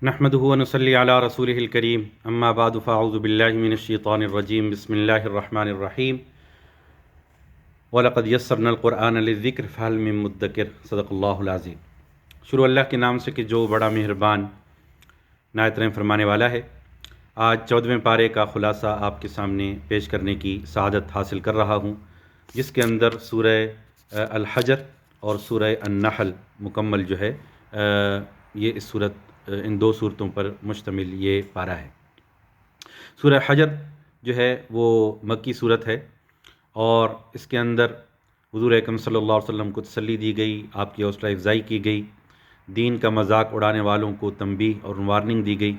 نحمده ونصلي على رسوله الكريم اما بعد فاعوذ بالله من الشيطان الرجيم بسم الله الرحمن الرحيم ولقد يسرنا القرآن للذكر فهل من مدكر صدق اللہ العظیم۔ شروع اللہ کے نام سے کہ جو بڑا مہربان نہایت رحم فرمانے والا ہے۔ آج 14ویں پارے کا خلاصہ آپ کے سامنے پیش کرنے کی سعادت حاصل کر رہا ہوں، جس کے اندر سورہ الحجر اور سورہ النحل مکمل جو ہے یہ ان دو صورتوں پر مشتمل یہ پارہ ہے۔ سورہ حجر جو ہے وہ مکی صورت ہے، اور اس کے اندر حضور اکرم صلی اللہ علیہ وسلم کو تسلی دی گئی، آپ کی حوصلہ افزائی کی گئی، دین کا مذاق اڑانے والوں کو تنبیہ اور وارننگ دی گئی،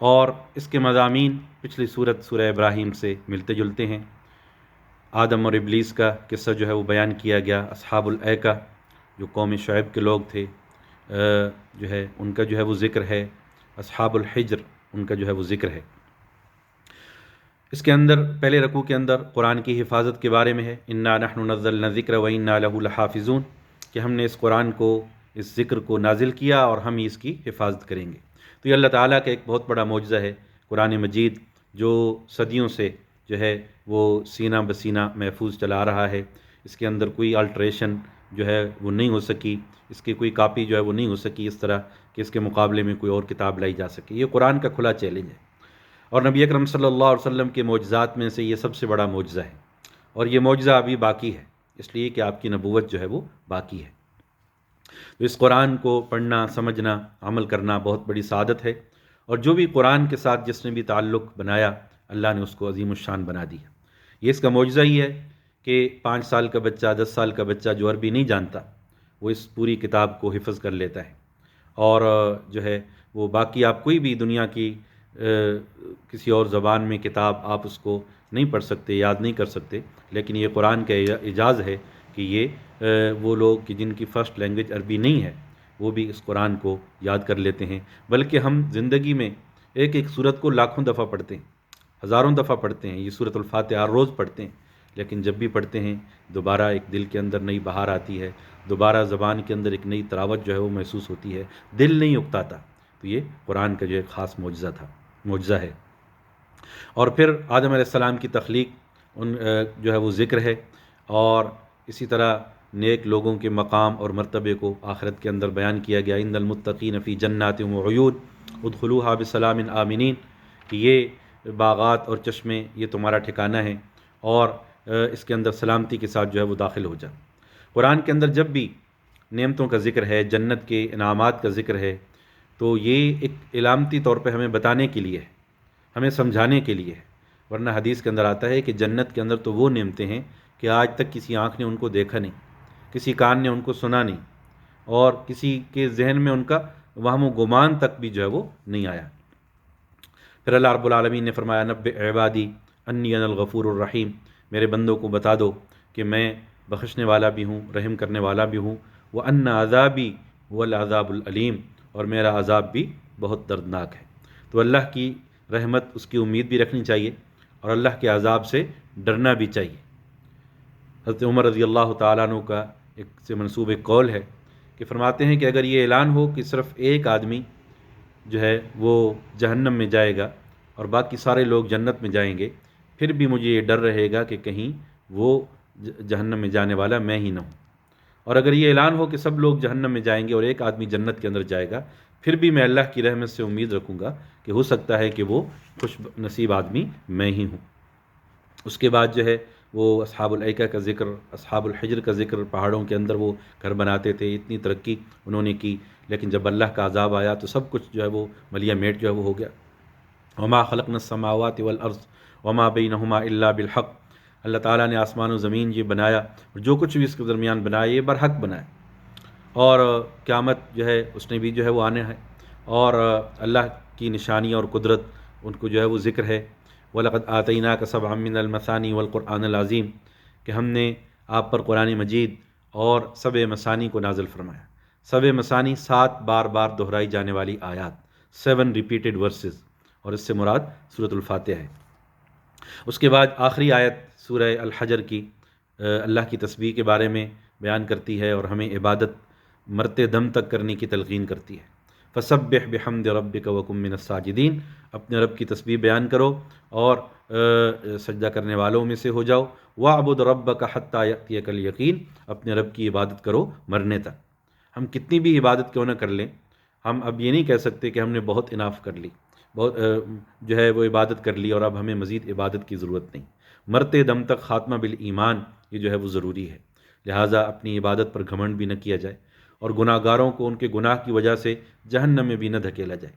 اور اس کے مضامین پچھلی صورت سورہ ابراہیم سے ملتے جلتے ہیں۔ آدم اور ابلیس کا قصہ جو ہے وہ بیان کیا گیا، اصحاب الایکہ جو قوم شعیب کے لوگ تھے جو ہے ان کا جو ہے وہ ذکر ہے، اصحاب الحجر ان کا جو ہے وہ ذکر ہے۔ اس کے اندر پہلے رکوع کے اندر قرآن کی حفاظت کے بارے میں ہے، انا نحن نزلنا الذکر وانا لہ لحافظون، کہ ہم نے اس قرآن کو، اس ذکر کو نازل کیا اور ہم ہی اس کی حفاظت کریں گے۔ تو یہ اللہ تعالیٰ کا ایک بہت بڑا معجزہ ہے، قرآن مجید جو صدیوں سے جو ہے وہ سینہ بسینہ محفوظ چلا آ رہا ہے، اس کے اندر کوئی الٹریشن جو ہے وہ نہیں ہو سکی، اس کی کوئی کاپی جو ہے وہ نہیں ہو سکی اس طرح کہ اس کے مقابلے میں کوئی اور کتاب لائی جا سکے۔ یہ قرآن کا کھلا چیلنج ہے، اور نبی اکرم صلی اللہ علیہ وسلم کے معجزات میں سے یہ سب سے بڑا معجزہ ہے، اور یہ معجزہ ابھی باقی ہے، اس لیے کہ آپ کی نبوت جو ہے وہ باقی ہے۔ تو اس قرآن کو پڑھنا، سمجھنا، عمل کرنا بہت بڑی سعادت ہے، اور جو بھی قرآن کے ساتھ جس نے بھی تعلق بنایا اللہ نے اس کو عظیم الشان بنا دیا۔ یہ اس کا معجزہ ہی ہے کہ 5 سال کا بچہ، 10 سال کا بچہ جو عربی نہیں جانتا وہ اس پوری کتاب کو حفظ کر لیتا ہے، اور جو ہے وہ باقی آپ کوئی بھی دنیا کی کسی اور زبان میں کتاب آپ اس کو نہیں پڑھ سکتے، یاد نہیں کر سکتے، لیکن یہ قرآن کا اعجاز ہے کہ یہ وہ لوگ کہ جن کی فرسٹ لینگویج عربی نہیں ہے وہ بھی اس قرآن کو یاد کر لیتے ہیں، بلکہ ہم زندگی میں ایک ایک سورت کو لاکھوں دفعہ پڑھتے ہیں، ہزاروں دفعہ پڑھتے ہیں، یہ سورۃ الفاتحہ ہر روز پڑھتے ہیں، لیکن جب بھی پڑھتے ہیں دوبارہ ایک دل کے اندر نئی بہار آتی ہے، دوبارہ زبان کے اندر ایک نئی تراوت جو ہے وہ محسوس ہوتی ہے، دل نہیں اکتاتا۔ تو یہ قرآن کا جو ایک خاص معجزہ ہے۔ اور پھر آدم علیہ السلام کی تخلیق جو ہے وہ ذکر ہے، اور اسی طرح نیک لوگوں کے مقام اور مرتبے کو آخرت کے اندر بیان کیا گیا، ان المتقین فی جنات وعیون ادخلوها بسلام آمنین، کہ یہ باغات اور چشمے یہ تمہارا ٹھکانہ ہے، اور اس کے اندر سلامتی کے ساتھ جو ہے وہ داخل ہو جا۔ قرآن کے اندر جب بھی نعمتوں کا ذکر ہے، جنت کے انعامات کا ذکر ہے، تو یہ ایک علامتی طور پہ ہمیں بتانے کے لیے ہے، ہمیں سمجھانے کے لیے ہے، ورنہ حدیث کے اندر آتا ہے کہ جنت کے اندر تو وہ نعمتیں ہیں کہ آج تک کسی آنکھ نے ان کو دیکھا نہیں، کسی کان نے ان کو سنا نہیں، اور کسی کے ذہن میں ان کا وہم و گمان تک بھی جو ہے وہ نہیں آیا۔ پھر اللہ رب العالمین نے فرمایا نبئ عبادی انی انا الغفور الرحیم، میرے بندوں کو بتا دو کہ میں بخشنے والا بھی ہوں، رحم کرنے والا بھی ہوں، وان عذابی هو العذاب العلیم، اور میرا عذاب بھی بہت دردناک ہے۔ تو اللہ کی رحمت، اس کی امید بھی رکھنی چاہیے، اور اللہ کے عذاب سے ڈرنا بھی چاہیے۔ حضرت عمر رضی اللہ تعالیٰ عنہ کا ایک سے منسوب ایک قول ہے کہ فرماتے ہیں کہ اگر یہ اعلان ہو کہ صرف ایک آدمی جو ہے وہ جہنم میں جائے گا اور باقی سارے لوگ جنت میں جائیں گے، پھر بھی مجھے یہ ڈر رہے گا کہ کہیں وہ جہنم میں جانے والا میں ہی نہ ہوں، اور اگر یہ اعلان ہو کہ سب لوگ جہنم میں جائیں گے اور ایک آدمی جنت کے اندر جائے گا، پھر بھی میں اللہ کی رحمت سے امید رکھوں گا کہ ہو سکتا ہے کہ وہ خوش نصیب آدمی میں ہی ہوں۔ اس کے بعد جو ہے وہ اصحاب الایکہ کا ذکر، اصحاب الحجر کا ذکر، پہاڑوں کے اندر وہ گھر بناتے تھے، اتنی ترقی انہوں نے کی، لیکن جب اللہ کا عذاب آیا تو سب کچھ جو ہے وہ ملیہ میٹ جو ہے وہ ہو گیا۔ وما خلقنا السماوات والارض وما بینہما الا بالحق، اللہ تعالیٰ نے آسمان و زمین یہ بنایا، اور جو کچھ بھی اس کے درمیان بنایا یہ برحق بنایا، اور قیامت جو ہے اس نے بھی جو ہے وہ آنے ہے، اور اللہ کی نشانی اور قدرت ان کو جو ہے وہ ذکر ہے۔ وَلَقَدْ آتَيْنَاكَ سَبْعًا مِّنَ الْمَثَانِي وَالْقُرْآنِ الْعَظِيمِ، کہ ہم نے آپ پر قرآن مجید اور سبع مثانی کو نازل فرمایا۔ سبع مثانی 7 بار بار دہرائی جانے والی آیات، 7 ریپیٹڈ ورسز، اور اس سے مراد سورۃ الفاتحہ ہے۔ اس کے بعد آخری آیت سورہ الحجر کی اللہ کی تسبیح کے بارے میں بیان کرتی ہے، اور ہمیں عبادت مرتے دم تک کرنے کی تلقین کرتی ہے۔ فسبح بحمد ربک وکن من الساجدین، اپنے رب کی تسبیح بیان کرو اور سجدہ کرنے والوں میں سے ہو جاؤ۔ واعبد ربک حتی یأتیک الیقین، اپنے رب کی عبادت کرو مرنے تک۔ ہم کتنی بھی عبادت کیوں نہ کر لیں، ہم اب یہ نہیں کہہ سکتے کہ ہم نے بہت اناف کر لی، بہت جو ہے وہ عبادت کر لی اور اب ہمیں مزید عبادت کی ضرورت نہیں۔ مرتے دم تک خاتمہ بالایمان یہ جو ہے وہ ضروری ہے، لہٰذا اپنی عبادت پر گھمنڈ بھی نہ کیا جائے اور گناہ گاروں کو ان کے گناہ کی وجہ سے جہنم میں بھی نہ دھکیلا جائے۔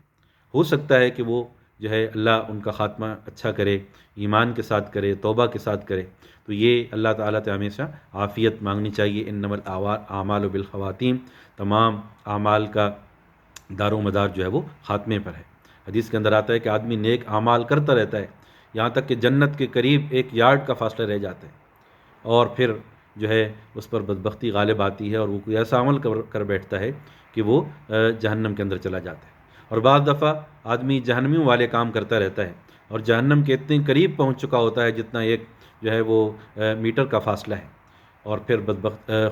ہو سکتا ہے کہ وہ جو ہے اللہ ان کا خاتمہ اچھا کرے، ایمان کے ساتھ کرے، توبہ کے ساتھ کرے، تو یہ اللہ تعالیٰ سے ہمیشہ عافیت مانگنی چاہیے۔ انما الاعمال بالخواتیم، تمام اعمال کا دار و مدار جو ہے وہ خاتمے پر ہے۔ حدیث کے اندر آتا ہے کہ آدمی نیک اعمال کرتا رہتا ہے یہاں تک کہ جنت کے قریب 1 یارڈ کا فاصلہ رہ جاتا ہے، اور پھر جو ہے اس پر بدبختی غالب آتی ہے اور وہ کوئی ایسا عمل کر بیٹھتا ہے کہ وہ جہنم کے اندر چلا جاتا ہے۔ اور بعض دفعہ آدمی جہنمیوں والے کام کرتا رہتا ہے اور جہنم کے اتنے قریب پہنچ چکا ہوتا ہے جتنا ایک جو ہے وہ میٹر کا فاصلہ ہے، اور پھر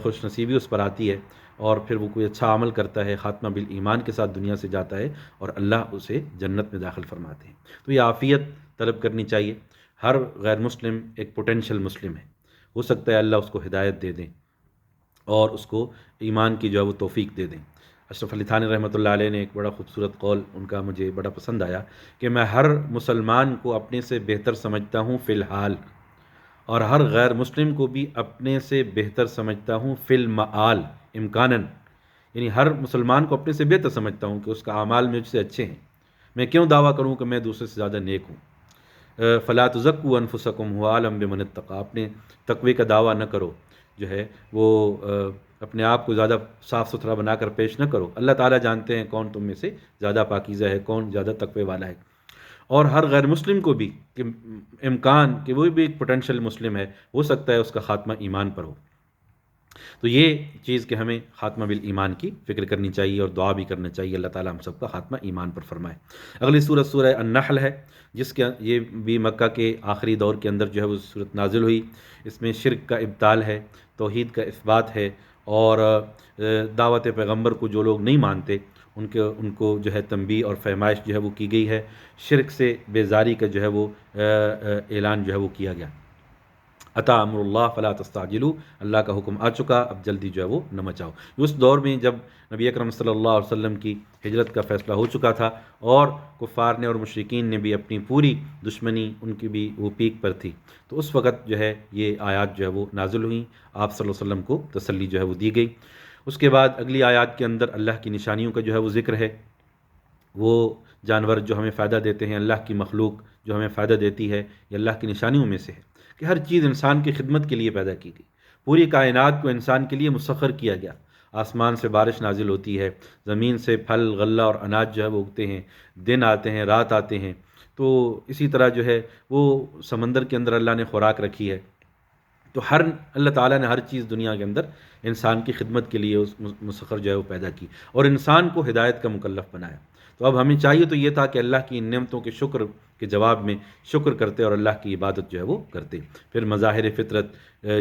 خوش نصیبی اس پر آتی ہے اور پھر وہ کوئی اچھا عمل کرتا ہے، خاتمہ بالایمان کے ساتھ دنیا سے جاتا ہے اور اللہ اسے جنت میں داخل فرماتے ہیں۔ تو یہ عافیت طلب کرنی چاہیے۔ ہر غیر مسلم ایک پوٹینشیل مسلم ہے، ہو سکتا ہے اللہ اس کو ہدایت دے دیں اور اس کو ایمان کی جو ہے وہ توفیق دے دیں۔ اشرف علی تھانوی رحمۃ اللہ علیہ نے ایک بڑا خوبصورت قول ان کا مجھے بڑا پسند آیا کہ میں ہر مسلمان کو اپنے سے بہتر سمجھتا ہوں فی الحال، اور ہر غیر مسلم کو بھی اپنے سے بہتر سمجھتا ہوں فی المآل امکاناً، یعنی ہر مسلمان کو اپنے سے بہتر سمجھتا ہوں کہ اس کا اعمال مجھ سے اچھے ہیں۔ میں کیوں دعویٰ کروں کہ میں دوسرے سے زیادہ نیک ہوں؟ فلا تزکوا انفسکم هو اعلم بمن اتقى، اپنے تقوی کا دعویٰ نہ کرو، جو ہے وہ اپنے آپ کو زیادہ صاف ستھرا بنا کر پیش نہ کرو۔ اللہ تعالیٰ جانتے ہیں کون تم میں سے زیادہ پاکیزہ ہے، کون زیادہ تقوی والا ہے۔ اور ہر غیر مسلم کو بھی کہ امکان کہ وہ بھی ایک پوٹینشیل مسلم ہے، ہو سکتا ہے اس کا خاتمہ ایمان پر ہو۔ تو یہ چیز کہ ہمیں خاتمہ بالایمان کی فکر کرنی چاہیے اور دعا بھی کرنا چاہیے، اللہ تعالیٰ ہم سب کا خاتمہ ایمان پر فرمائے۔ اگلی سورت سورہ النحل ہے، جس کے یہ بھی مکہ کے آخری دور کے اندر جو ہے وہ سورت نازل ہوئی۔ اس میں شرک کا ابطال ہے، توحید کا اثبات ہے، اور دعوت پیغمبر کو جو لوگ نہیں مانتے ان کو جو ہے تنبیہ اور فہمائش جو ہے وہ کی گئی ہے، شرک سے بیزاری کا جو ہے وہ اعلان جو ہے وہ کیا گیا۔ اتی امر اللہ فلا تستعجلوا، اللہ کا حکم آ چکا، اب جلدی جو ہے وہ نہ مچاؤ۔ اس دور میں جب نبی اکرم صلی اللہ علیہ وسلم کی ہجرت کا فیصلہ ہو چکا تھا اور کفار نے اور مشرکین نے بھی اپنی پوری دشمنی ان کی بھی وہ پیک پر تھی، تو اس وقت جو ہے یہ آیات جو ہے وہ نازل ہوئیں، آپ صلی اللہ علیہ وسلم کو تسلی جو ہے وہ دی گئی۔ اس کے بعد اگلی آیات کے اندر اللہ کی نشانیوں کا جو ہے وہ ذکر ہے، وہ جانور جو ہمیں فائدہ دیتے ہیں، اللہ کی مخلوق جو ہمیں فائدہ دیتی ہے، یہ اللہ کی نشانیوں میں سے ہے کہ ہر چیز انسان کی خدمت کے لیے پیدا کی گئی، پوری کائنات کو انسان کے لیے مسخر کیا گیا۔ آسمان سے بارش نازل ہوتی ہے، زمین سے پھل غلہ اور اناج جو ہے وہ اگتے ہیں، دن آتے ہیں، رات آتے ہیں، تو اسی طرح جو ہے وہ سمندر کے اندر اللہ نے خوراک رکھی ہے۔ تو اللہ تعالیٰ نے ہر چیز دنیا کے اندر انسان کی خدمت کے لیے اس مسخر جو ہے وہ پیدا کی اور انسان کو ہدایت کا مکلف بنایا۔ تو اب ہمیں چاہیے تو یہ تھا کہ اللہ کی ان نعمتوں کے شکر کے جواب میں شکر کرتے اور اللہ کی عبادت جو ہے وہ کرتے۔ پھر مظاہر فطرت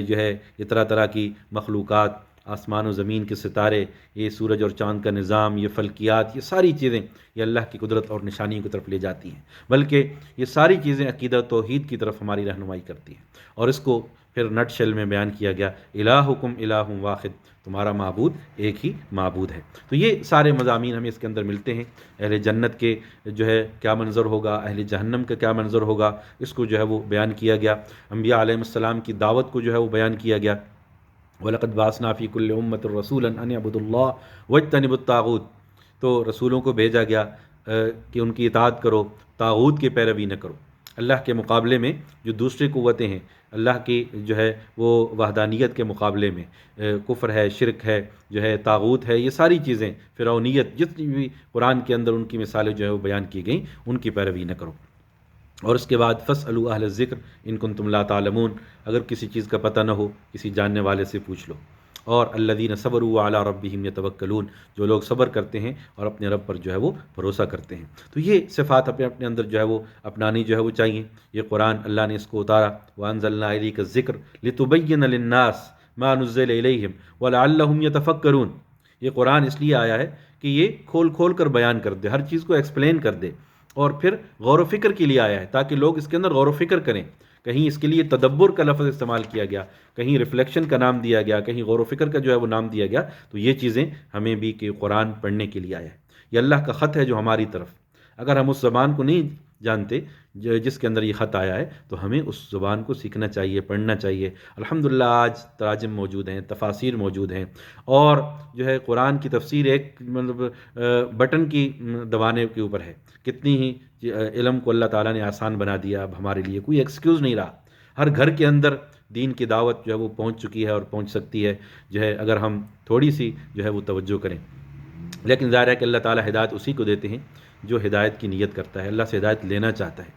جو ہے یہ طرح طرح کی مخلوقات، آسمان و زمین کے ستارے، یہ سورج اور چاند کا نظام، یہ فلکیات، یہ ساری چیزیں یہ اللہ کی قدرت اور نشانیوں کی طرف لے جاتی ہیں، بلکہ یہ ساری چیزیں عقیدہ توحید کی طرف ہماری رہنمائی کرتی ہیں۔ اور اس کو پھر نٹ شیل میں بیان کیا گیا، الہکم الہ واحد، تمہارا معبود ایک ہی معبود ہے۔ تو یہ سارے مضامین ہمیں اس کے اندر ملتے ہیں۔ اہل جنت کے جو ہے کیا منظر ہوگا، اہل جہنم کا کیا منظر ہوگا، اس کو جو ہے وہ بیان کیا گیا۔ انبیاء علیہ السلام کی دعوت کو جو ہے وہ بیان کیا گیا۔ وَلَقَدْ بَعَثْنَا فِي كُلِّ أُمَّةٍ رَسُولًا أَنِ اعْبُدُوا اللَّهَ وَاجْتَنِبُوا الطَّاغُوتَ، تو رسولوں کو بھیجا گیا کہ ان کی اطاعت کرو، طاغوت کی پیروی نہ کرو۔ اللہ کے مقابلے میں جو دوسری قوتیں ہیں، اللہ کی جو ہے وہ وحدانیت کے مقابلے میں کفر ہے، شرک ہے، جو ہے طاغوت ہے، یہ ساری چیزیں، فرعونیت، جتنی بھی قرآن کے اندر ان کی مثالیں جو ہے وہ بیان کی گئیں، ان کی پیروی نہ کرو۔ اور اس کے بعد فاسألوا اہل الذکر ان کنتم لا تعلمون، اگر کسی چیز کا پتہ نہ ہو کسی جاننے والے سے پوچھ لو۔ اور الذین صبروا علی ربہم یتوکلون، جو لوگ صبر کرتے ہیں اور اپنے رب پر جو ہے وہ بھروسہ کرتے ہیں۔ تو یہ صفات اپنے اندر جو ہے وہ اپنانی جو ہے وہ چاہیے۔ یہ قرآن اللہ نے اس کو اتارا، وانزلنا الیک الذکر لتبین للناس ما نزل الیہم ولعلہم یتفکرون، یہ قرآن اس لیے آیا ہے کہ کہ یہ کھول کھول کر بیان کر دے، ہر چیز کو ایکسپلین کر دے، اور پھر غور و فکر کے لیے آیا ہے تاکہ لوگ اس کے اندر غور و فکر کریں۔ کہیں اس کے لیے تدبر کا لفظ استعمال کیا گیا، کہیں ریفلیکشن کا نام دیا گیا، کہیں غور و فکر کا جو ہے وہ نام دیا گیا۔ تو یہ چیزیں ہمیں بھی کہ قرآن پڑھنے کے لیے آیا ہے، یہ اللہ کا خط ہے جو ہماری طرف، اگر ہم اس زبان کو نہیں جانتے جس کے اندر یہ خط آیا ہے تو ہمیں اس زبان کو سیکھنا چاہیے، پڑھنا چاہیے۔ الحمدللہ آج تراجم موجود ہیں، تفاسیر موجود ہیں، اور جو ہے قرآن کی تفسیر ایک مطلب بٹن کی دبانے کے اوپر ہے۔ کتنی ہی علم کو اللہ تعالیٰ نے آسان بنا دیا، اب ہمارے لیے کوئی ایکسکیوز نہیں رہا۔ ہر گھر کے اندر دین کی دعوت جو ہے وہ پہنچ چکی ہے اور پہنچ سکتی ہے، جو ہے اگر ہم تھوڑی سی جو ہے وہ توجہ کریں۔ لیکن ظاہر ہے کہ اللہ تعالیٰ ہدایت اسی کو دیتے ہیں جو ہدایت کی نیت کرتا ہے، اللہ سے ہدایت لینا چاہتا ہے۔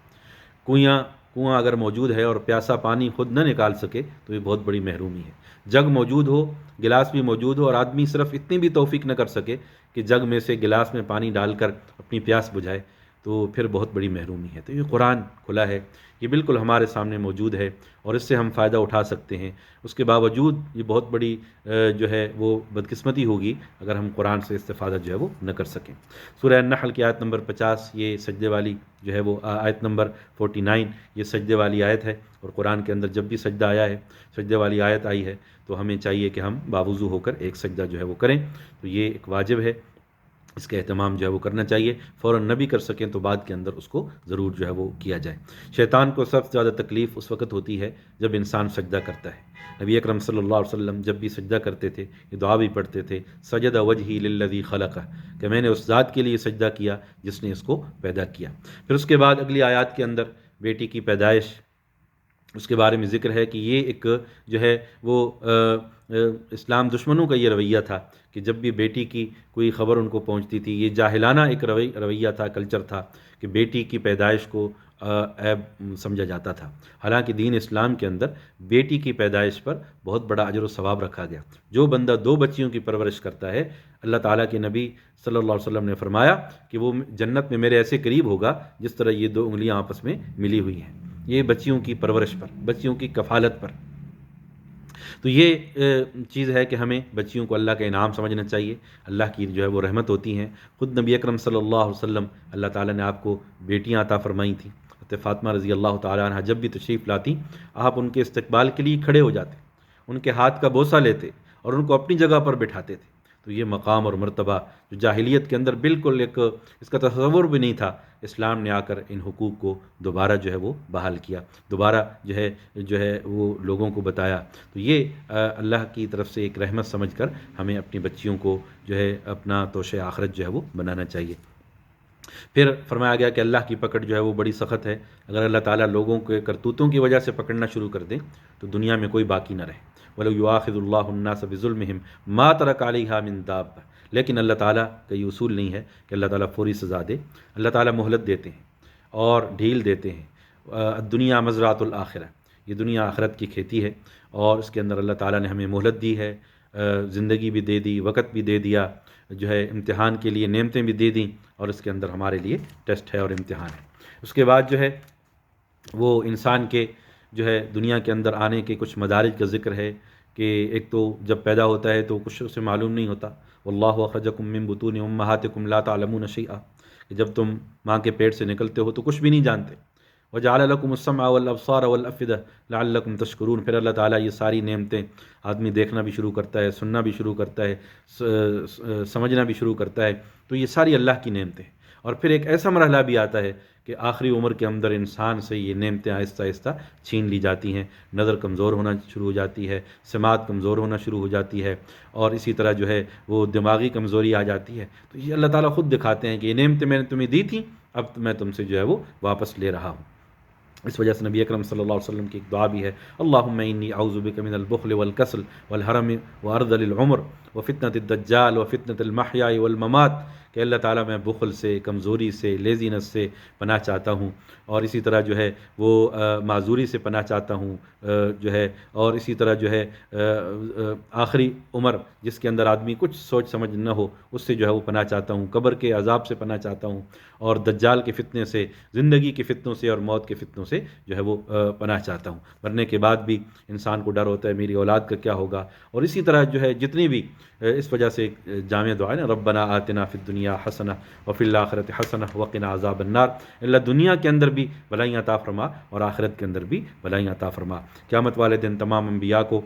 کنواں اگر موجود ہے اور پیاسا پانی خود نہ نکال سکے تو یہ بہت بڑی محرومی ہے۔ جگ موجود ہو، گلاس بھی موجود ہو، اور آدمی صرف اتنی بھی توفیق نہ کر سکے کہ جگ میں سے گلاس میں پانی ڈال کر اپنی پیاس بجھائے تو پھر بہت بڑی محرومی ہے۔ تو یہ قرآن کھلا ہے، یہ بالکل ہمارے سامنے موجود ہے اور اس سے ہم فائدہ اٹھا سکتے ہیں۔ اس کے باوجود یہ بہت بڑی جو ہے وہ بدقسمتی ہوگی اگر ہم قرآن سے استفادہ جو ہے وہ نہ کر سکیں۔ سورہ النحل کی آیت نمبر 50 یہ سجدے والی جو ہے وہ آیت نمبر 49 یہ سجدے والی آیت ہے، اور قرآن کے اندر جب بھی سجدہ آیا ہے، سجدے والی آیت آئی ہے، تو ہمیں چاہیے کہ ہم باوضو ہو کر ایک سجدہ جو ہے وہ کریں۔ تو یہ ایک واجب ہے، اس کا اہتمام جو ہے وہ کرنا چاہیے۔ فوراً نہ بھی کر سکیں تو بعد کے اندر اس کو ضرور جو ہے وہ کیا جائے۔ شیطان کو سب سے زیادہ تکلیف اس وقت ہوتی ہے جب انسان سجدہ کرتا ہے۔ نبی اکرم صلی اللہ علیہ وسلم جب بھی سجدہ کرتے تھے یہ دعا بھی پڑھتے تھے، سجد وجہی للذی خلقہ، کہ میں نے اس ذات کے لیے سجدہ کیا جس نے اس کو پیدا کیا۔ پھر اس کے بعد اگلی آیات کے اندر بیٹی کی پیدائش، اس کے بارے میں ذکر ہے کہ یہ ایک جو ہے وہ اسلام دشمنوں کا یہ رویہ تھا کہ جب بھی بیٹی کی کوئی خبر ان کو پہنچتی تھی، یہ جاہلانہ ایک رویہ تھا، کلچر تھا کہ بیٹی کی پیدائش کو عیب سمجھا جاتا تھا۔ حالانکہ دین اسلام کے اندر بیٹی کی پیدائش پر بہت بڑا اجر و ثواب رکھا گیا۔ جو بندہ 2 بچیوں کی پرورش کرتا ہے، اللہ تعالیٰ کے نبی صلی اللہ علیہ وسلم نے فرمایا کہ وہ جنت میں میرے ایسے قریب ہوگا جس طرح یہ 2 انگلیاں آپس میں ملی ہوئی ہیں۔ یہ بچیوں کی پرورش پر، بچیوں کی کفالت پر۔ تو یہ چیز ہے کہ ہمیں بچیوں کو اللہ کا انعام سمجھنا چاہیے، اللہ کی جو ہے وہ رحمت ہوتی ہیں۔ خود نبی اکرم صلی اللہ علیہ وسلم اللہ تعالیٰ نے آپ کو بیٹیاں عطا فرمائی تھیں۔ فاطمہ رضی اللہ تعالیٰ عنہ جب بھی تشریف لاتی، آپ ان کے استقبال کے لیے کھڑے ہو جاتے، ان کے ہاتھ کا بوسہ لیتے اور ان کو اپنی جگہ پر بٹھاتے تھے۔ تو یہ مقام اور مرتبہ جو جاہلیت کے اندر بالکل ایک اس کا تصور بھی نہیں تھا، اسلام نے آ کر ان حقوق کو دوبارہ جو ہے وہ بحال کیا، دوبارہ جو ہے وہ لوگوں کو بتایا۔ تو یہ اللہ کی طرف سے ایک رحمت سمجھ کر ہمیں اپنی بچیوں کو جو ہے اپنا توشہ آخرت جو ہے وہ بنانا چاہیے۔ پھر فرمایا گیا کہ اللہ کی پکڑ جو ہے وہ بڑی سخت ہے، اگر اللہ تعالیٰ لوگوں کے کرتوتوں کی وجہ سے پکڑنا شروع کر دیں تو دنیا میں کوئی باقی نہ رہے۔ وَلَوْ يُؤَاخِذُ اللَّهُ النَّاسَ بِظُلْمِهِمْ مَا تَرَكَ عَلَيْهَا مِن دَابَّةٍ، لیکن اللہ تعالیٰ کا یہ اصول نہیں ہے کہ اللہ تعالیٰ فوری سزا دے، اللہ تعالیٰ مہلت دیتے ہیں اور ڈھیل دیتے ہیں۔ الدنیا مزرعۃ الآخرہ، یہ دنیا آخرت کی کھیتی ہے، اور اس کے اندر اللہ تعالیٰ نے ہمیں مہلت دی ہے، زندگی بھی دے دی، وقت بھی دے دیا، جو ہے امتحان کے لیے نعمتیں بھی دے دیں، اور اس کے اندر ہمارے لیے ٹیسٹ ہے اور امتحان ہے۔ اس کے بعد جو ہے وہ انسان کے جو ہے دنیا کے اندر آنے کے کچھ مدارج کا ذکر ہے کہ ایک تو جب پیدا ہوتا ہے تو کچھ اسے معلوم نہیں ہوتا، واللہ اخرجکم من بطون امہاتکم لا تعلمون شیئا، کہ جب تم ماں کے پیٹ سے نکلتے ہو تو کچھ بھی نہیں جانتے۔ وجعل لکم السمع والابصار والافئدہ لعلکم تشکرون، پھر اللہ تعالیٰ یہ ساری نعمتیں، آدمی دیکھنا بھی شروع کرتا ہے، سننا بھی شروع کرتا ہے، سمجھنا بھی شروع کرتا ہے، تو یہ ساری اللہ کی نعمتیں ہیں۔ اور پھر ایک ایسا مرحلہ بھی آتا ہے کہ آخری عمر کے اندر انسان سے یہ نعمتیں آہستہ آہستہ چھین لی جاتی ہیں، نظر کمزور ہونا شروع ہو جاتی ہے، سماعت کمزور ہونا شروع ہو جاتی ہے، اور اسی طرح جو ہے وہ دماغی کمزوری آ جاتی ہے۔ تو یہ اللہ تعالیٰ خود دکھاتے ہیں کہ یہ نعمتیں میں نے تمہیں دی تھیں، اب میں تم سے جو ہے وہ واپس لے رہا ہوں۔ اس وجہ سے نبی اکرم صلی اللہ علیہ وسلم کی ایک دعا بھی ہے، اللہم انی اعوذ بک من البخل والکسل والحرم وارذل العمر وفتنة الدجال وفتنة المحیا والممات، کہ کہ اللہ تعالیٰ میں بخل سے، کمزوری سے، لیزینس سے پناہ چاہتا ہوں، اور اسی طرح جو ہے وہ معذوری سے پناہ چاہتا ہوں جو ہے، اور اسی طرح جو ہے آخری عمر جس کے اندر آدمی کچھ سوچ سمجھ نہ ہو اس سے جو ہے وہ پناہ چاہتا ہوں، قبر کے عذاب سے پناہ چاہتا ہوں، اور دجال کے فتنے سے، زندگی کے فتنوں سے اور موت کے فتنوں سے جو ہے وہ پناہ چاہتا ہوں۔ مرنے کے بعد بھی انسان کو ڈر ہوتا ہے میری اولاد کا کیا ہوگا، اور اسی طرح جو ہے جتنی بھی اس وجہ سے جامع دعا ہے نا، ربنا آتنا فی الدنیا حسنہ وفی الآخرۃ حسنہ وقنا عذاب النار، اللہ دنیا کے اندر بھی بھلائیاں عطا فرما اور آخرت کے اندر بھی بھلائیاں عطا فرما۔ قیامت والے دن تمام انبیاء کو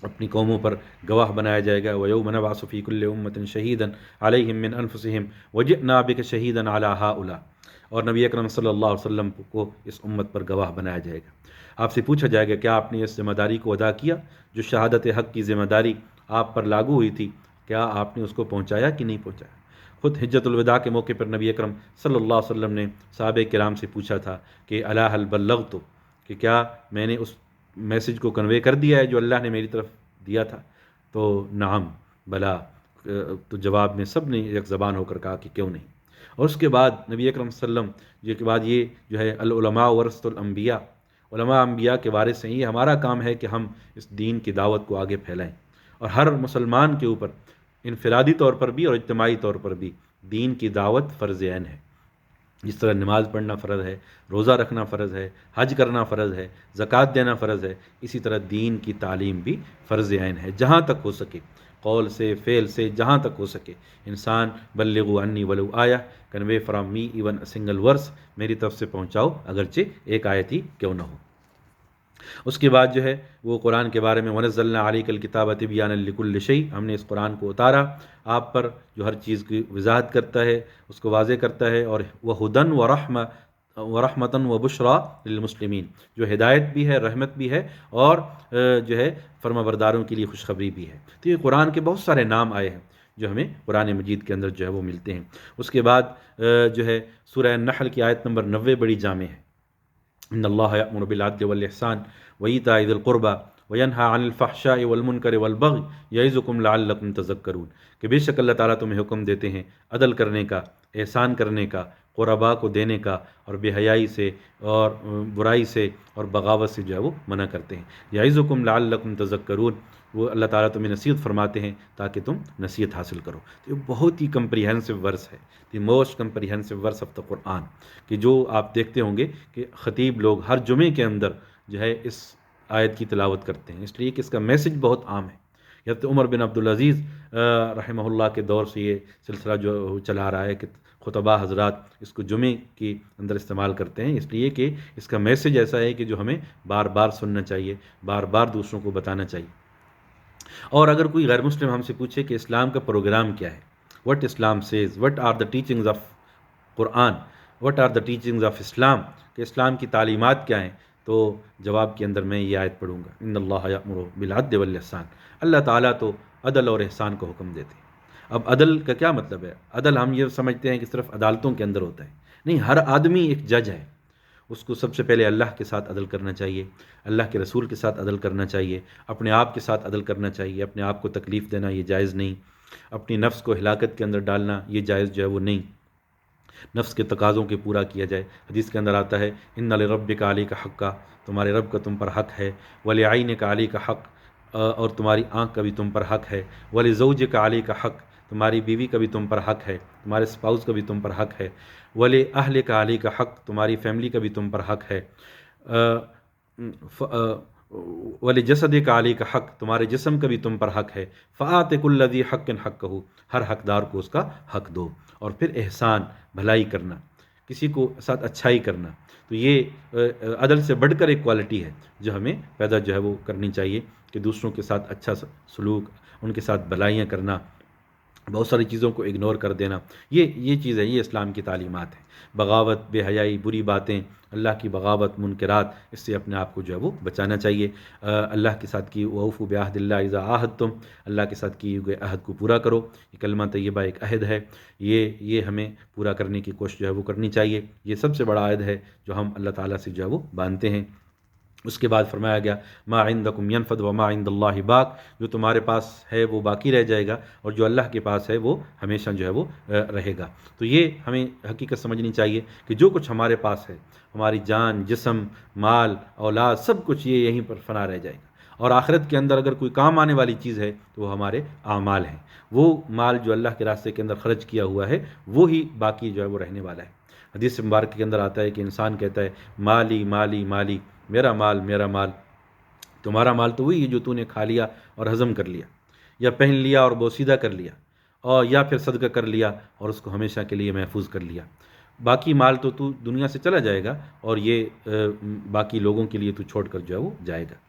اپنی قوموں پر گواہ بنایا جائے گا، وَيَوْمَ نَبْعَثُ فِي كُلِّ أُمَّةٍ شَهِيدًا عَلَيْهِمْ مِنْ أَنفُسِهِمْ وَجِئْنَا بِكَ شَهِيدًا عَلَى هَؤُلَاءِ، اور نبی اکرم صلی اللہ علیہ وسلم کو اس امت پر گواہ بنایا جائے گا۔ آپ سے پوچھا جائے گا کیا آپ نے اس ذمہ داری کو ادا کیا جو شہادت حق کی ذمہ داری آپ پر لاگو ہوئی تھی، کیا آپ نے اس کو پہنچایا کہ نہیں پہنچایا؟ خود حجت الوداع کے موقع پر نبی اکرم صلی اللہ علیہ وسلم نے صحابہ کرام سے پوچھا تھا کہ الا هل بلغت، کہ کیا میں نے اس میسج کو کنوے کر دیا ہے جو اللہ نے میری طرف دیا تھا؟ تو نعم، بلا، تو جواب میں سب نے ایک زبان ہو کر کہا کہ کیوں نہیں۔ اور اس کے بعد نبی اکرم صلی اللہ علیہ وسلم کے بعد یہ جو ہے العلماء ورثۃ الانبیاء، علماء انبیاء کے وارث ہیں، یہ ہمارا کام ہے کہ ہم اس دین کی دعوت کو آگے پھیلائیں، اور ہر مسلمان کے اوپر انفرادی طور پر بھی اور اجتماعی طور پر بھی دین کی دعوت فرض عین ہے۔ جس طرح نماز پڑھنا فرض ہے، روزہ رکھنا فرض ہے، حج کرنا فرض ہے، زکوٰۃ دینا فرض ہے، اسی طرح دین کی تعلیم بھی فرض عین ہے۔ جہاں تک ہو سکے، قول سے، فعل سے، جہاں تک ہو سکے انسان بلغوا انی ولو آیہ، convey from me even a single verse, میری طرف سے پہنچاؤ اگرچہ ایک آیت ہی کیوں نہ ہو۔ اس کے بعد جو ہے وہ قرآن کے بارے میں وَنَزَّلْنَا عَلَيْكَ الْكِتَابَ تِبْيَانًا لِكُلِّ شَيْءٍ، ہم نے اس قرآن کو اتارا آپ پر جو ہر چیز کی وضاحت کرتا ہے، اس کو واضح کرتا ہے، اور وَهُدًى وَرَحْمَةً وَبُشْرَىٰ لِلْمُسْلِمِينَ، جو ہدایت بھی ہے، رحمت بھی ہے، اور جو ہے فرما برداروں کے لیے خوشخبری بھی ہے۔ تو یہ قرآن کے بہت سارے نام آئے ہیں جو ہمیں قرآن مجید کے اندر جو ہے وہ ملتے ہیں۔ اس کے بعد جو ہے سورہ النحل کی آیت نمبر 90 بڑی جامع ہے، ان اللہ یأمر بالعدل والاحسان وایتاء ذی القربى وینہی عن الفحشاء والمنکر والبغی یعظکم لعلکم تذکرون، کہ بے شک اللہ تعالیٰ تمہیں حکم دیتے ہیں عدل کرنے کا، احسان کرنے کا، قربا کو دینے کا، اور بے حیائی سے اور برائی سے اور بغاوت سے جو ہے وہ منع کرتے ہیں۔ یعظکم لعلکم تذکرون، وہ اللہ تعالیٰ تمہیں نصیحت فرماتے ہیں تاکہ تم نصیحت حاصل کرو۔ تو یہ بہت ہی کمپریہنسو ورس ہے، the most comprehensive verse of the Quran, کہ جو آپ دیکھتے ہوں گے کہ خطیب لوگ ہر جمعے کے اندر جو ہے اس آیت کی تلاوت کرتے ہیں، اس لیے کہ اس کا میسج بہت عام ہے۔ حضرت عمر بن عبدالعزیز رحمہ اللہ کے دور سے یہ سلسلہ جو چلا رہا ہے کہ خطبہ حضرات اس کو جمعے کے اندر استعمال کرتے ہیں، اس لیے کہ اس کا میسج ایسا ہے کہ جو ہمیں بار بار سننا چاہیے، بار بار دوسروں کو بتانا چاہیے۔ اور اگر کوئی غیر مسلم ہم سے پوچھے کہ اسلام کا پروگرام کیا ہے، what Islam says, what are the teachings of Quran, what are the teachings of Islam, کہ اسلام کی تعلیمات کیا ہیں، تو جواب کے اندر میں یہ آیت پڑھوں گا، ان اللہ یأمر بالعدل والاحسان، اللہ تعالیٰ تو عدل اور احسان کو حکم دیتے ہیں۔ اب عدل کا کیا مطلب ہے؟ عدل ہم یہ سمجھتے ہیں کہ صرف عدالتوں کے اندر ہوتا ہے، نہیں، ہر آدمی ایک جج ہے، اس کو سب سے پہلے اللہ کے ساتھ عدل کرنا چاہیے، اللہ کے رسول کے ساتھ عدل کرنا چاہیے، اپنے آپ کے ساتھ عدل کرنا چاہیے، اپنے آپ کو تکلیف دینا یہ جائز نہیں، اپنی نفس کو ہلاکت کے اندر ڈالنا یہ جائز جو ہے وہ نہیں، نفس کے تقاضوں کے پورا کیا جائے۔ حدیث کے اندر آتا ہے ان لربک علیک حقا، تمہارے رب کا تم پر حق ہے، ولعینک علیک حق، اور تمہاری آنکھ کا بھی تم پر حق ہے، ولزوجک علیک حق، تمہاری بیوی کا بھی تم پر حق ہے، تمہارے اسپاؤس کا بھی تم پر حق ہے، ولاہلک علیک حق، تمہاری فیملی کا بھی تم پر حق ہے، ولجسدک علیک حق، تمہارے جسم کا بھی تم پر حق ہے، فآت کل ذی حق حقہ، ہر حقدار کو اس کا حق دو، اور پھر احسان، بھلائی کرنا، کسی کو ساتھ اچھائی کرنا۔ تو یہ عدل سے بڑھ کر ایک کوالٹی ہے جو ہمیں پیدا جو ہے وہ کرنی چاہیے، کہ دوسروں کے ساتھ اچھا سلوک، ان کے ساتھ بھلائیاں کرنا، بہت ساری چیزوں کو اگنور کر دینا، یہ چیز ہے، یہ اسلام کی تعلیمات ہیں۔ بغاوت، بے حیائی، بری باتیں، اللہ کی بغاوت، منکرات، اس سے اپنے آپ کو جو ہے وہ بچانا چاہیے۔ اللہ کے ساتھ کی وَأَوْفُوا بِعَهْدِ اللَّهِ إِذَا عَاهَدتُّمْ، اللہ کے ساتھ کیے ہوئے عہد کو پورا کرو۔ یہ کلمہ طیبہ ایک عہد ہے، یہ ہمیں پورا کرنے کی کوشش جو ہے وہ کرنی چاہیے۔ یہ سب سے بڑا عہد ہے جو ہم اللہ تعالیٰ سے جو ہے وہ باندھتے ہیں۔ اس کے بعد فرمایا گیا ما عندکم ینفد وما عند اللہ باق، جو تمہارے پاس ہے وہ باقی رہ جائے گا، اور جو اللہ کے پاس ہے وہ ہمیشہ جو ہے وہ رہے گا۔ تو یہ ہمیں حقیقت سمجھنی چاہیے کہ جو کچھ ہمارے پاس ہے، ہماری جان، جسم، مال، اولاد، سب کچھ یہ یہیں پر فنا رہ جائے گا، اور آخرت کے اندر اگر کوئی کام آنے والی چیز ہے تو وہ ہمارے اعمال ہیں۔ وہ مال جو اللہ کے راستے کے اندر خرچ کیا ہوا ہے وہی باقی جو ہے وہ رہنے والا ہے۔ حدیث مبارک کے اندر آتا ہے کہ انسان کہتا ہے مالی مالی مالی، میرا مال میرا مال۔ تمہارا مال تو وہی ہے جو تو نے کھا لیا اور ہضم کر لیا، یا پہن لیا اور بوسیدہ کر لیا، اور یا پھر صدقہ کر لیا اور اس کو ہمیشہ کے لیے محفوظ کر لیا۔ باقی مال تو دنیا سے چلا جائے گا، اور یہ باقی لوگوں کے لیے تو چھوڑ کر جو ہے وہ جائے گا۔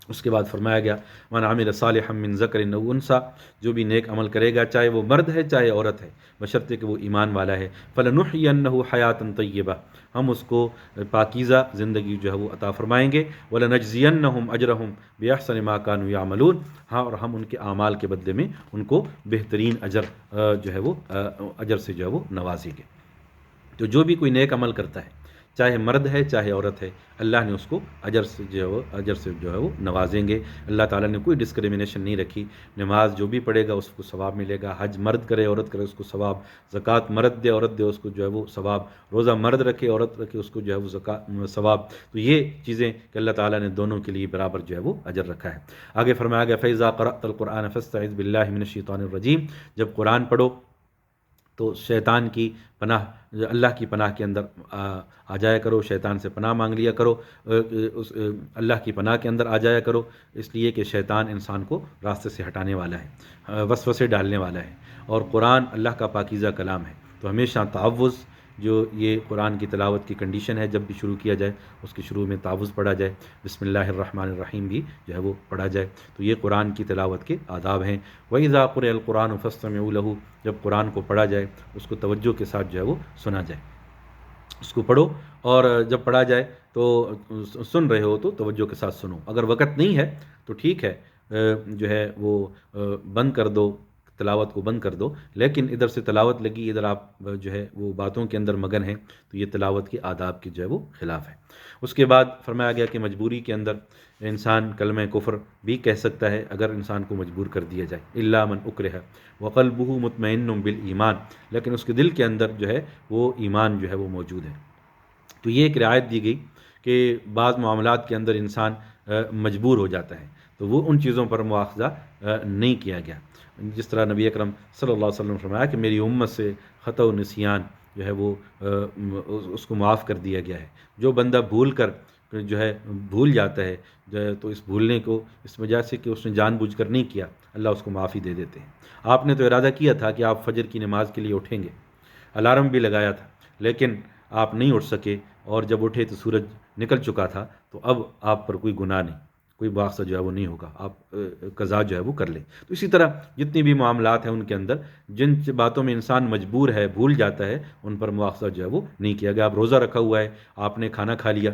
اس کے بعد فرمایا گیا من عمل صالحا من ذکر او انثی، جو بھی نیک عمل کرے گا چاہے وہ مرد ہے چاہے عورت ہے، بشرطے کہ وہ ایمان والا ہے، فلنحینہ حیاتا طیبہ، ہم اس کو پاکیزہ زندگی جو ہے وہ عطا فرمائیں گے، ولنجزینہم اجرہم باحسن ما کانوا یعملون، ہاں اور ہم ان کے اعمال کے بدلے میں ان کو بہترین اجر جو ہے وہ اجر سے جو ہے وہ نوازیں گے۔ تو جو بھی کوئی نیک عمل کرتا ہے، چاہے مرد ہے چاہے عورت ہے، اللہ نے اس کو اجر سے جو ہے وہ نوازیں گے۔ اللہ تعالیٰ نے کوئی ڈسکریمنیشن نہیں رکھی، نماز جو بھی پڑھے گا اس کو ثواب ملے گا، حج مرد کرے عورت کرے اس کو ثواب، زکوٰۃ مرد دے عورت دے اس کو جو ہے وہ ثواب، روزہ مرد رکھے عورت رکھے اس کو جو ہے وہ ثواب۔ تو یہ چیزیں کہ اللہ تعالیٰ نے دونوں کے لیے برابر جو ہے وہ اجر رکھا ہے۔ آگے فرمایا گیا فَإِذَا قَرَأْتَ الْقُرْآنَ فَاسْتَعِذْ بِاللَّهِ مِنَ الشَّيْطَانِ الرَّجِيمِ، جب قرآن پڑھو تو شیطان کی پناہ، اللہ کی پناہ کے اندر آ جایا کرو، شیطان سے پناہ مانگ لیا کرو، اللہ کی پناہ کے اندر آ جایا کرو، اس لیے کہ شیطان انسان کو راستے سے ہٹانے والا ہے، وسوسے ڈالنے والا ہے، اور قرآن اللہ کا پاکیزہ کلام ہے۔ تو ہمیشہ تعوذ، جو یہ قرآن کی تلاوت کی کنڈیشن ہے، جب بھی شروع کیا جائے اس کے شروع میں تعوذ پڑھا جائے، بسم اللہ الرحمن الرحیم بھی جو ہے وہ پڑھا جائے۔ تو یہ قرآن کی تلاوت کے آداب ہیں۔ وَإِذَا قُرِئَ الْقُرْآنُ فَاسْتَمِعُوا لَهُ، جب قرآن کو پڑھا جائے اس کو توجہ کے ساتھ جو ہے وہ سنا جائے، اس کو پڑھو، اور جب پڑھا جائے تو سن رہے ہو تو توجہ کے ساتھ سنو، اگر وقت نہیں ہے تو ٹھیک ہے جو ہے وہ بند کر دو، تلاوت کو بند کر دو، لیکن ادھر سے تلاوت لگی، ادھر آپ جو ہے وہ باتوں کے اندر مگن ہیں، تو یہ تلاوت کے آداب کے جو ہے وہ خلاف ہے۔ اس کے بعد فرمایا گیا کہ مجبوری کے اندر انسان کلمہ کفر بھی کہہ سکتا ہے اگر انسان کو مجبور کر دیا جائے، الا من اکرہ وقلبہ مطمئن بالایمان، لیکن اس کے دل کے اندر جو ہے وہ ایمان جو ہے وہ موجود ہے۔ تو یہ ایک رعایت دی گئی کہ بعض معاملات کے اندر انسان مجبور ہو جاتا ہے، تو وہ ان چیزوں پر مواخذہ نہیں کیا گیا، جس طرح نبی اکرم صلی اللہ علیہ وسلم نے فرمایا کہ میری امت سے خطا و نسیان جو ہے وہ اس کو معاف کر دیا گیا ہے۔ جو بندہ بھول کر جو ہے بھول جاتا ہے جو ہے، تو اس بھولنے کو اس وجہ سے کہ اس نے جان بوجھ کر نہیں کیا، اللہ اس کو معافی دے دیتے ہیں۔ آپ نے تو ارادہ کیا تھا کہ آپ فجر کی نماز کے لیے اٹھیں گے، الارم بھی لگایا تھا، لیکن آپ نہیں اٹھ سکے، اور جب اٹھے تو سورج نکل چکا تھا، تو اب آپ پر کوئی گناہ نہیں، کوئی مواخذہ جو ہے وہ نہیں ہوگا، آپ قضا جو ہے وہ کر لیں۔ تو اسی طرح جتنی بھی معاملات ہیں ان کے اندر جن باتوں میں انسان مجبور ہے، بھول جاتا ہے، ان پر مواخذہ جو ہے وہ نہیں کیا گیا۔ آپ روزہ رکھا ہوا ہے، آپ نے کھانا کھا لیا،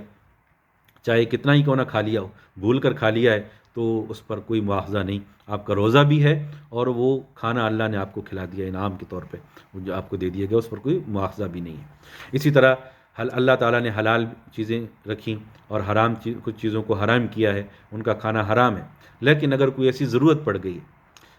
چاہے کتنا ہی کیوں نہ کھا لیا ہو، بھول کر کھا لیا ہے، تو اس پر کوئی مواخذہ نہیں، آپ کا روزہ بھی ہے، اور وہ کھانا اللہ نے آپ کو کھلا دیا انعام کے طور پہ، وہ جو آپ کو دے دیا گیا، اس پر کوئی مواخذہ بھی نہیں ہے۔ اسی طرح اللہ تعالیٰ نے حلال چیزیں رکھیں اور حرام کچھ چیزوں کو حرام کیا ہے، ان کا کھانا حرام ہے، لیکن اگر کوئی ایسی ضرورت پڑ گئی،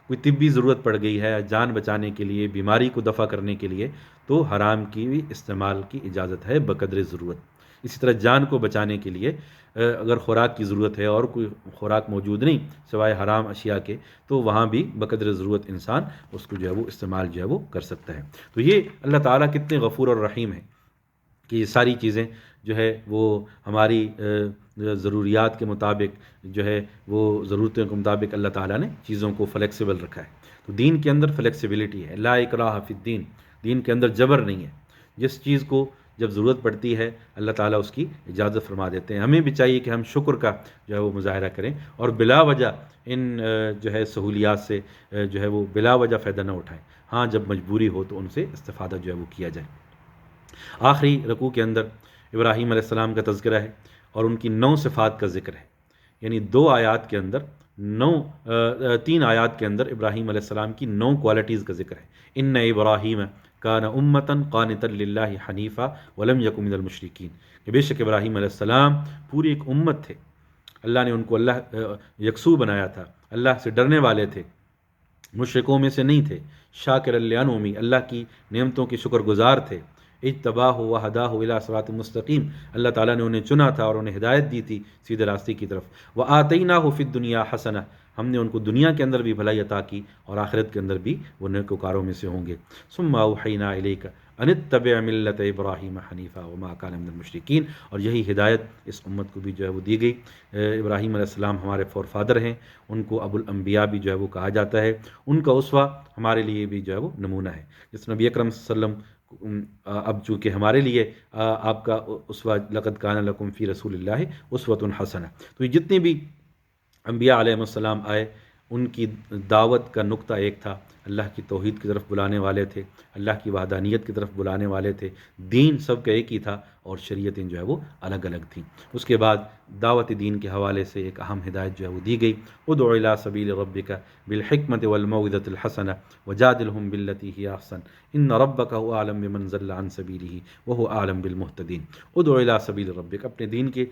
کوئی طبی ضرورت پڑ گئی ہے جان بچانے کے لیے، بیماری کو دفع کرنے کے لیے، تو حرام کی بھی استعمال کی اجازت ہے بقدر ضرورت۔ اسی طرح جان کو بچانے کے لیے اگر خوراک کی ضرورت ہے اور کوئی خوراک موجود نہیں سوائے حرام اشیاء کے، تو وہاں بھی بقدر ضرورت انسان اس کو جو ہے وہ استعمال جو ہے وہ کر سکتا ہے۔ تو یہ اللہ تعالیٰ کتنے غفور اور رحیم ہے کہ یہ ساری چیزیں جو ہے وہ ہماری ضروریات کے مطابق جو ہے وہ ضرورتوں کے مطابق اللہ تعالیٰ نے چیزوں کو فلیکسیبل رکھا ہے۔ تو دین کے اندر فلیکسیبلٹی ہے، لا اکراہ فی الدین، دین کے اندر جبر نہیں ہے، جس چیز کو جب ضرورت پڑتی ہے اللہ تعالیٰ اس کی اجازت فرما دیتے ہیں۔ ہمیں بھی چاہیے کہ ہم شکر کا جو ہے وہ مظاہرہ کریں، اور بلا وجہ ان جو ہے سہولیات سے جو ہے وہ بلا وجہ فائدہ نہ اٹھائیں، ہاں جب مجبوری ہو تو ان سے استفادہ جو ہے وہ کیا جائے۔ آخری رکوع کے اندر ابراہیم علیہ السلام کا تذکرہ ہے اور ان کی 9 صفات کا ذکر ہے، یعنی 2 آیات کے اندر 3 آیات کے اندر ابراہیم علیہ السلام کی 9 کوالٹیز کا ذکر ہے۔ ان ابراہیم کان امتاً قانتا للہ حنیفا ولم یک من المشرکین، کہ بے شک ابراہیم علیہ السلام پوری ایک امت تھے، اللہ نے ان کو یکسو بنایا تھا، اللہ سے ڈرنے والے تھے، مشرکوں میں سے نہیں تھے، شاکر الانعمی، اللہ کی نعمتوں کے شکر گزار تھے، اجتباہ و ہداہ الی صراط مستقیم، اللہ تعالیٰ نے انہیں چنا تھا اور انہیں ہدایت دی تھی سیدھے راستے کی طرف، وآتیناہ فی الدنیا حسنہ، ہم نے ان کو دنیا کے اندر بھی بھلائی عطا کی اور آخرت کے اندر بھی وہ نیکوکاروں میں سے ہوں گے، ثم اوحینا الیک ان اتبع ملت ابراہیم حنیفا وما کان من المشرکین، اور یہی ہدایت اس امت کو بھی جو ہے وہ دی گئی۔ ابراہیم علیہ السلام ہمارے فور فادر ہیں، ان کو ابو الانبیاء بھی جو ہے وہ کہا جاتا ہے، ان کا اسوہ ہمارے لیے بھی جو ہے وہ نمونہ ہے۔ جس نبی اکرم صلی اللہ علیہ وسلم اب چونکہ ہمارے لیے آپ کا اسوہ لقد کان لکم فی رسول اللہ اسوۃ حسنہ، تو یہ جتنے بھی انبیاء علیہ السلام آئے ان کی دعوت کا نقطہ ایک تھا، اللہ کی توحید کی طرف بلانے والے تھے، اللہ کی وحدانیت کی طرف بلانے والے تھے، دین سب کا ایک ہی تھا اور شریعتیں جو ہے وہ الگ الگ تھیں۔ اس کے بعد دعوت دین کے حوالے سے ایک اہم ہدایت جو ہے وہ دی گئی، ادع الی سبیل ربک بالحکمت والموعظۃ الحسنہ وجادلہم باللتی ہی احسن ان ربک هو اعلم بمن ضل عن سبیلہ وهو اعلم بالمہتدین۔ ادع الی سبیل ربک، اپنے دین کی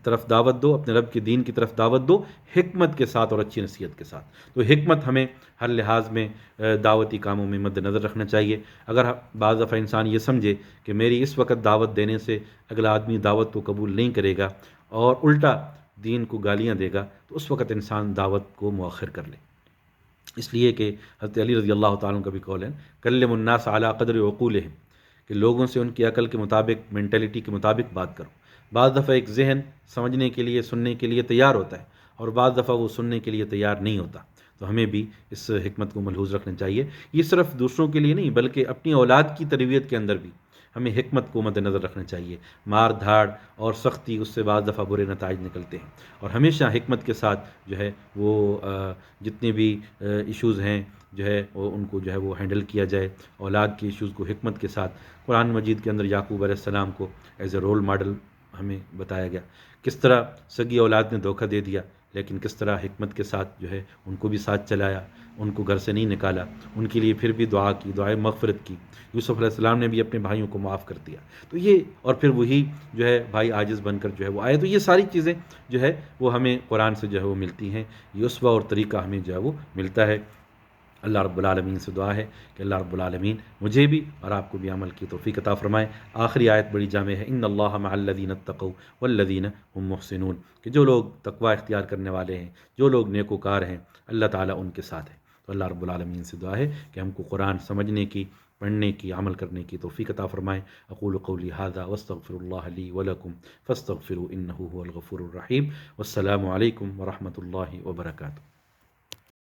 طرف دعوت دو، اپنے رب کے دین کی طرف دعوت دو، حکمت کے ساتھ اور اچھی نصیحت کے ساتھ۔ تو حکمت ہمیں ہر لحاظ میں دعوتی کاموں میں مد نظر رکھنا چاہیے۔ اگر بعض دفعہ انسان یہ سمجھے کہ میری اس وقت دعوت دینے سے اگلا آدمی دعوت کو قبول نہیں کرے گا اور الٹا دین کو گالیاں دے گا، تو اس وقت انسان دعوت کو مؤخر کر لے، اس لیے کہ حضرت علی رضی اللہ تعالیٰ عنہ کا بھی قول ہے، کلم الناس علی قدر عقولہم، کہ لوگوں سے ان کی عقل کے مطابق، مینٹلٹی کے مطابق بات کرو۔ بعض دفعہ ایک ذہن سمجھنے کے لیے، سننے کے لیے تیار ہوتا ہے اور بعض دفعہ وہ سننے کے لیے تیار نہیں ہوتا، تو ہمیں بھی اس حکمت کو ملحوظ رکھنا چاہیے۔ یہ صرف دوسروں کے لیے نہیں بلکہ اپنی اولاد کی تربیت کے اندر بھی ہمیں حکمت کو مد نظر رکھنا چاہیے۔ مار دھاڑ اور سختی، اس سے بعض دفعہ برے نتائج نکلتے ہیں، اور ہمیشہ حکمت کے ساتھ جو ہے وہ جتنے بھی ایشوز ہیں جو ہے وہ ان کو جو ہے وہ ہینڈل کیا جائے۔ اولاد کے ایشوز کو حکمت کے ساتھ، قرآن مجید کے اندر یعقوب علیہ السلام کو ایز اے رول ماڈل ہمیں بتایا گیا، کس طرح سگی اولاد نے دھوکہ دے دیا لیکن کس طرح حکمت کے ساتھ جو ہے ان کو بھی ساتھ چلایا، ان کو گھر سے نہیں نکالا، ان کے لیے پھر بھی دعا کی، دعائے مغفرت کی۔ یوسف علیہ السلام نے بھی اپنے بھائیوں کو معاف کر دیا، تو یہ اور پھر وہی جو ہے بھائی عاجز بن کر جو ہے وہ آئے، تو یہ ساری چیزیں جو ہے وہ ہمیں قرآن سے جو ہے وہ ملتی ہیں، یہ اسوہ اور طریقہ ہمیں جو ہے وہ ملتا ہے۔ اللہ رب العالمین سے دعا ہے کہ اللہ رب العالمین مجھے بھی اور آپ کو بھی عمل کی توفیق عطا فرمائے۔ آخری آیت بڑی جامع ہے، ان اللہ مع الذین اتقوا والذین هم محسنون، کہ جو لوگ تقوی اختیار کرنے والے ہیں، جو لوگ نیکوکار ہیں، اللہ تعالیٰ ان کے ساتھ ہے۔ تو اللہ رب العالمین سے دعا ہے کہ ہم کو قرآن سمجھنے کی، پڑھنے کی، عمل کرنے کی توفیق عطا فرمائے۔ اقول قولی ھذا واستغفر اللہ لی ولکم فاستغفروا انہ هو الغفور الرحیم۔ والسلام علیکم ورحمۃ اللہ وبرکاتہ۔